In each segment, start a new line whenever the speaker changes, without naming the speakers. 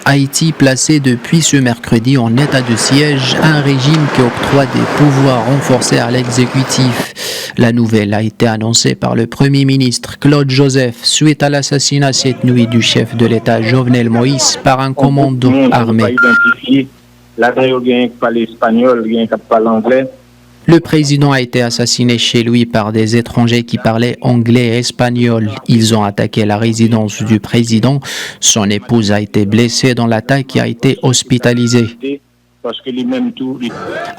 Haïti placé depuis ce mercredi en état de siège, un régime qui octroie des pouvoirs renforcés à l'exécutif. La nouvelle a été annoncée par le Premier ministre Claude Joseph suite à l'assassinat cette nuit du chef de l'État Jovenel Moïse par un commando armé. Le président a été assassiné chez lui par des étrangers qui parlaient anglais et espagnol. Ils ont attaqué la résidence du président. Son épouse a été blessée dans l'attaque et a été hospitalisée.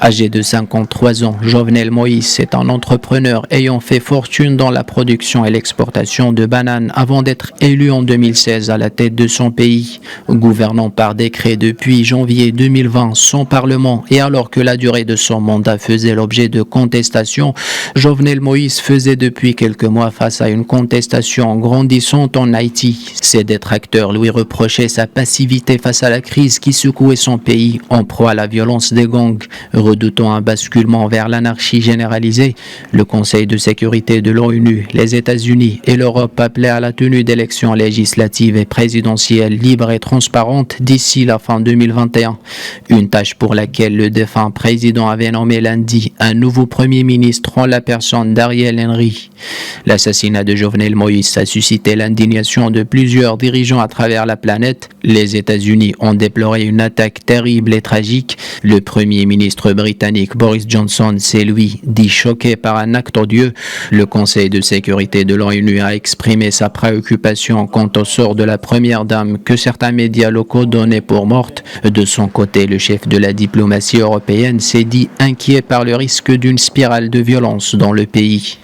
Âgé de 53 ans, Jovenel Moïse est un entrepreneur ayant fait fortune dans la production et l'exportation de bananes avant d'être élu en 2016 à la tête de son pays. Gouvernant par décret depuis janvier 2020 sans parlement et alors que la durée de son mandat faisait l'objet de contestations, Jovenel Moïse faisait depuis quelques mois face à une contestation grandissante en Haïti. Ses détracteurs lui reprochaient sa passivité face à la crise qui secouait son pays en proie à la violence des gangs. Redoutant un basculement vers l'anarchie généralisée, le Conseil de sécurité de l'ONU, les États-Unis et l'Europe appelaient à la tenue d'élections législatives et présidentielles libres et transparentes d'ici la fin 2021. Une tâche pour laquelle le défunt président avait nommé lundi un nouveau Premier ministre en la personne d'Ariel Henry. L'assassinat de Jovenel Moïse a suscité l'indignation de plusieurs dirigeants à travers la planète. Les États-Unis ont déploré une attaque terrible et tragique. Le Premier ministre britannique Boris Johnson s'est lui dit choqué par un acte odieux. Le Conseil de sécurité de l'ONU a exprimé sa préoccupation quant au sort de la première dame que certains médias locaux donnaient pour morte. De son côté, le chef de la diplomatie européenne s'est dit inquiet par le risque d'une spirale de violence dans le pays.